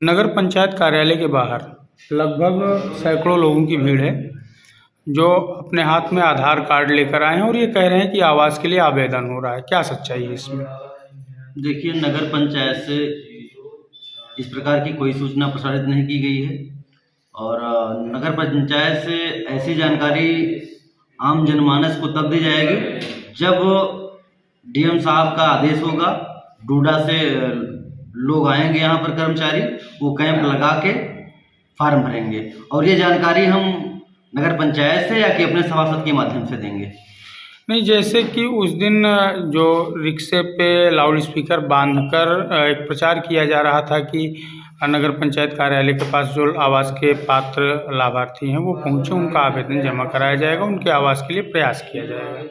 नगर पंचायत कार्यालय के बाहर लगभग सैकड़ों लोगों की भीड़ है जो अपने हाथ में आधार कार्ड लेकर आए हैं और ये कह रहे हैं कि आवास के लिए आवेदन हो रहा है। क्या सच्चाई है इसमें? देखिए, नगर पंचायत से इस प्रकार की कोई सूचना प्रसारित नहीं की गई है और नगर पंचायत से ऐसी जानकारी आम जनमानस को तब दी जाएगी जब डीएम साहब का आदेश होगा। डूडा से लोग आएंगे यहाँ पर, कर्मचारी वो कैंप लगा के फार्म भरेंगे और ये जानकारी हम नगर पंचायत से या कि अपने सभासद के माध्यम से देंगे। नहीं, जैसे कि उस दिन जो रिक्शे पे लाउड स्पीकर बांधकर एक प्रचार किया जा रहा था कि नगर पंचायत कार्यालय के पास जो आवास के पात्र लाभार्थी हैं वो पहुँचे, उनका आवेदन जमा कराया जाएगा, उनके आवास के लिए प्रयास किया जाएगा।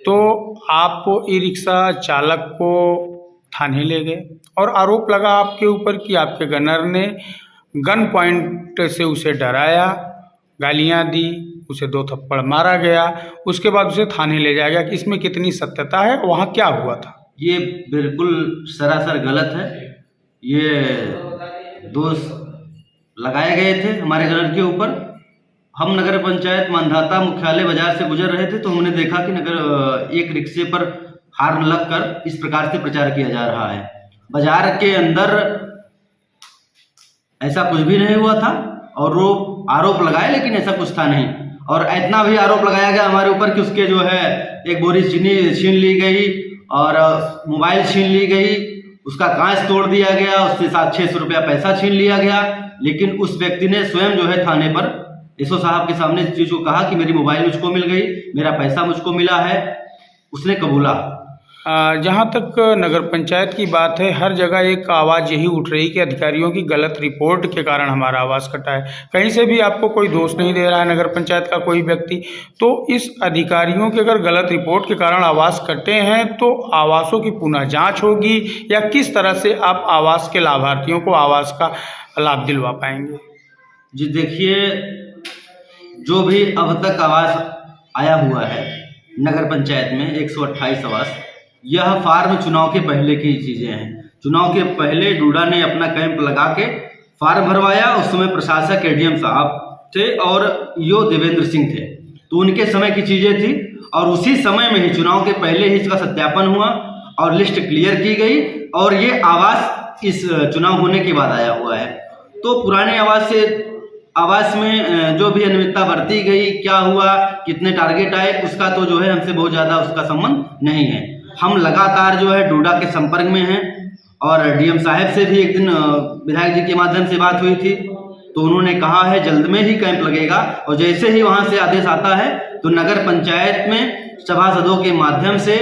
तो आप ई रिक्शा चालक को थाने ले गए और आरोप लगा आपके ऊपर कि आपके गनर ने गन पॉइंट से उसे डराया, गालियां दी, उसे 2 थप्पड़ मारा गया, उसके बाद उसे थाने ले जाया गया। कि इसमें कितनी सत्यता है, वहाँ क्या हुआ था? ये बिल्कुल सरासर गलत है। ये दोष लगाए गए थे हमारे गनर के ऊपर। हम नगर पंचायत मांधाता मुख्यालय बाजार से गुजर रहे थे तो हमने देखा कि एक रिक्शे पर हार्न लगकर इस प्रकार से प्रचार किया जा रहा है। बाजार के अंदर ऐसा कुछ भी नहीं हुआ था और वो आरोप लगाए, लेकिन ऐसा कुछ था नहीं। और इतना भी आरोप लगाया गया हमारे ऊपर कि उसके जो है एक बोरी चीनी छीन ली गई और मोबाइल छीन ली गई, उसका कांच तोड़ दिया गया, उससे 700-600 रुपया पैसा छीन लिया गया। लेकिन उस व्यक्ति ने स्वयं जो है थाने पर एसओ साहब के सामने इस चीज को कहा कि मेरी मोबाइल मुझको मिल गई, मेरा पैसा मुझको मिला है, उसने कबूला। जहाँ तक नगर पंचायत की बात है, हर जगह एक आवाज़ यही उठ रही कि अधिकारियों की गलत रिपोर्ट के कारण हमारा आवास कटा है। कहीं से भी आपको कोई दोष नहीं दे रहा है नगर पंचायत का कोई व्यक्ति। तो इस अधिकारियों की अगर गलत रिपोर्ट के कारण आवास कटे हैं तो आवासों की पुनः जांच होगी या किस तरह से आप आवास के लाभार्थियों को आवास का लाभ दिलवा पाएंगे? जी देखिए, जो भी अब तक आवास आया हुआ है नगर पंचायत में 128 आवास, यह फार्म चुनाव के पहले की चीजें हैं। चुनाव के पहले डूडा ने अपना कैंप लगा के फार्म भरवाया। उस समय प्रशासक एडीएम साहब थे और यो देवेंद्र सिंह थे, तो उनके समय की चीजें थी और उसी समय में ही चुनाव के पहले ही इसका सत्यापन हुआ और लिस्ट क्लियर की गई और ये आवास इस चुनाव होने के बाद आया हुआ है। तो पुराने आवास में जो भी अनियमितता बरती गई, क्या हुआ, कितने टारगेट आए, उसका तो जो है हमसे बहुत ज़्यादा उसका संबंध नहीं है। हम लगातार जो है डूडा के संपर्क में हैं और डीएम साहब से भी एक दिन विधायक जी के माध्यम से बात हुई थी तो उन्होंने कहा है जल्द में ही कैंप लगेगा और जैसे ही वहाँ से आदेश आता है तो नगर पंचायत में सभासदों के माध्यम से,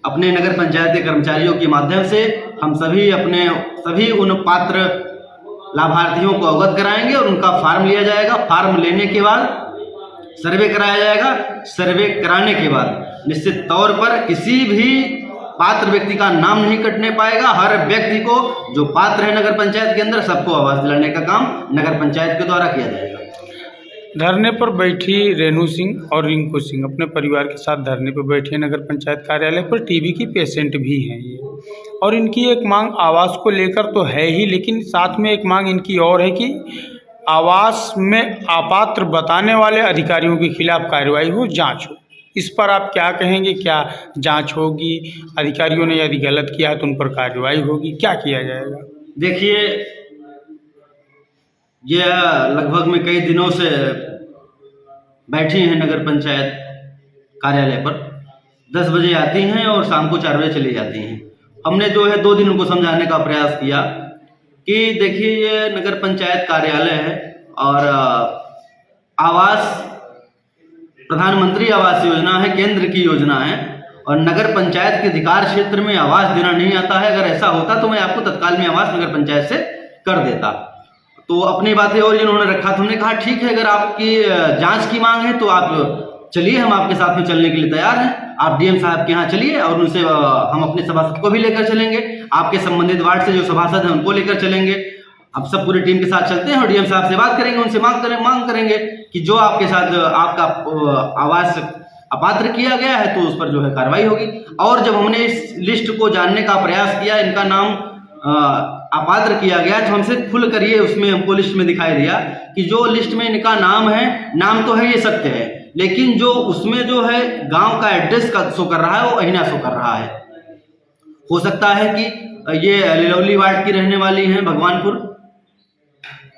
अपने नगर पंचायत के कर्मचारियों के माध्यम से हम सभी उन पात्र लाभार्थियों को अवगत कराएंगे और उनका फार्म लिया जाएगा। फार्म लेने के बाद सर्वे कराया जाएगा। सर्वे कराने के बाद निश्चित तौर पर किसी भी पात्र व्यक्ति का नाम नहीं कटने पाएगा। हर व्यक्ति को जो पात्र है नगर पंचायत के अंदर, सबको आवास दिलाने का काम नगर पंचायत के द्वारा किया जाएगा। धरने पर बैठी रेणु सिंह और रिंकू सिंह अपने परिवार के साथ धरने पर बैठी है नगर पंचायत कार्यालय पर। टीबी की पेशेंट भी हैं ये, और इनकी एक मांग आवास को लेकर तो है ही, लेकिन साथ में एक मांग इनकी और है कि आवास में अपात्र बताने वाले अधिकारियों के खिलाफ कार्रवाई हो, जांच हो। इस पर आप क्या कहेंगे? क्या जांच होगी? अधिकारियों ने यदि गलत किया है तो उन पर कार्रवाई होगी, क्या किया जाएगा? देखिए, यह लगभग में कई दिनों से बैठी हैं नगर पंचायत कार्यालय पर। 10 बजे आती हैं और शाम को 4 बजे चली जाती हैं। हमने जो है 2 दिन उनको समझाने का प्रयास किया कि देखिए, ये नगर पंचायत कार्यालय है और आवास प्रधानमंत्री आवास योजना है, केंद्र की योजना है और नगर पंचायत के अधिकार क्षेत्र में आवास देना नहीं आता है। अगर ऐसा होता तो मैं आपको तत्काल में आवास नगर पंचायत से कर देता। तो अपनी बातें और इन्होंने रखा तो हमने कहा ठीक है, अगर आपकी जांच की मांग है तो आप चलिए, हम आपके साथ में चलने के लिए तैयार हैं। आप डीएम साहब के यहाँ चलिए और उनसे हम अपने सभासद को भी लेकर चलेंगे, आपके संबंधित वार्ड से जो सभासद हैं उनको लेकर चलेंगे। अब सब पूरी टीम के साथ चलते हैं और डीएम साहब से बात करेंगे, उनसे मांग करेंगे कि जो आपके साथ आपका आवास अपात्र किया गया है तो उस पर जो है कार्रवाई होगी। और जब हमने इस लिस्ट को जानने का प्रयास किया, इनका नाम अपात्र किया गया, तो हमसे खुल कर ये उसमें हमको लिस्ट में दिखाई दिया कि जो लिस्ट में इनका नाम है, नाम तो है ये सत्य है, लेकिन जो उसमें जो है गांव का एड्रेस का शो कर रहा है वो अहिना शो कर रहा है। हो सकता है कि ये लिलौली वार्ड की रहने वाली हैं भगवानपुर,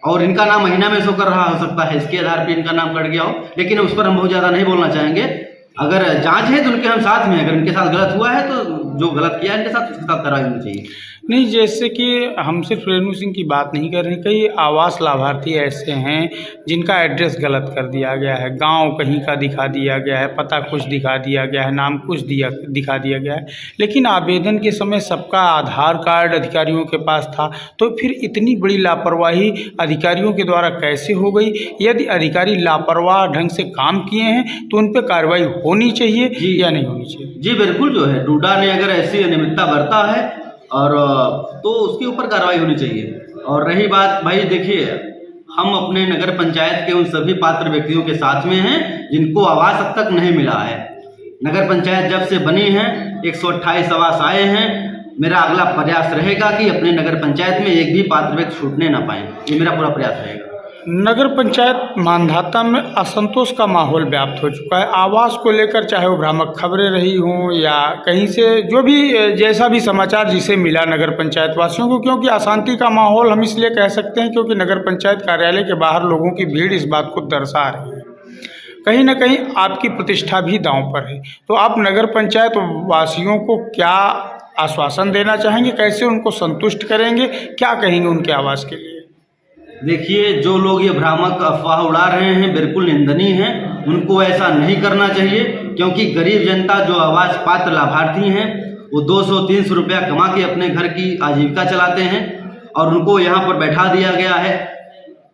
और इनका नाम अहिना में शो कर रहा हो सकता है, इसके आधार पे इनका नाम कट गया हो, लेकिन उस पर हम बहुत ज़्यादा नहीं बोलना चाहेंगे। अगर जांच है तो उनके हम साथ में, अगर उनके साथ गलत हुआ है तो जो गलत किया है इनके साथ, उसके साथ कार्रवाई होनी चाहिए। नहीं, जैसे कि हम सिर्फ रेणु सिंह की बात नहीं कर रहे, कई आवास लाभार्थी ऐसे हैं जिनका एड्रेस गलत कर दिया गया है, गांव कहीं का दिखा दिया गया है, पता कुछ दिखा दिया गया है, नाम कुछ दिखा दिया गया है, लेकिन आवेदन के समय सबका आधार कार्ड अधिकारियों के पास था। तो फिर इतनी बड़ी लापरवाही अधिकारियों के द्वारा कैसे हो गई? यदि अधिकारी लापरवाह ढंग से काम किए हैं तो उन पर कार्रवाई होनी चाहिए या नहीं होनी चाहिए? जी बिल्कुल, जो है डूडा ने अगर ऐसी अनियमितता बरता है और तो उसके ऊपर कार्रवाई होनी चाहिए। और रही बात, भाई देखिए, हम अपने नगर पंचायत के उन सभी पात्र व्यक्तियों के साथ में हैं जिनको आवास अब तक नहीं मिला है। नगर पंचायत जब से बनी है 128 आवास आए हैं। मेरा अगला प्रयास रहेगा कि अपने नगर पंचायत में एक भी पात्र व्यक्ति छूटने ना पाए, ये मेरा पूरा प्रयास रहेगा। नगर पंचायत मांधाता में असंतोष का माहौल व्याप्त हो चुका है। आवास को लेकर चाहे वो भ्रामक खबरें रही हों या कहीं से जो भी जैसा भी समाचार जिसे मिला नगर पंचायत वासियों को, क्योंकि अशांति का माहौल हम इसलिए कह सकते हैं क्योंकि नगर पंचायत कार्यालय के बाहर लोगों की भीड़ इस बात को दर्शा रही है। कहीं ना कहीं आपकी प्रतिष्ठा भी दांव पर है। तो आप नगर पंचायत वासियों को क्या आश्वासन देना चाहेंगे? कैसे उनको संतुष्ट करेंगे? क्या कहेंगे उनके आवास के लिए? देखिए, जो लोग ये भ्रामक अफवाह उड़ा रहे हैं बिल्कुल निंदनीय हैं। उनको ऐसा नहीं करना चाहिए, क्योंकि गरीब जनता जो आवास पात्र लाभार्थी हैं वो 200-300 रुपया कमा के अपने घर की आजीविका चलाते हैं और उनको यहाँ पर बैठा दिया गया है।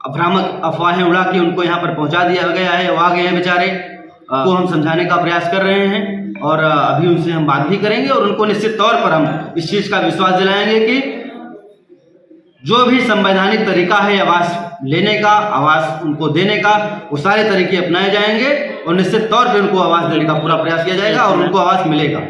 भ्रामक अफवाहें उड़ा के उनको यहाँ पर पहुँचा दिया गया है। वो आ गए हैं बेचारे, को हम समझाने का प्रयास कर रहे हैं और अभी उनसे हम बात भी करेंगे और उनको निश्चित तौर पर हम इस चीज़ का विश्वास दिलाएंगे कि जो भी संवैधानिक तरीका है आवास लेने का, आवास उनको देने का, वो सारे तरीके अपनाए जाएंगे और निश्चित तौर पे उनको आवास देने का पूरा प्रयास किया जाएगा और उनको आवास मिलेगा।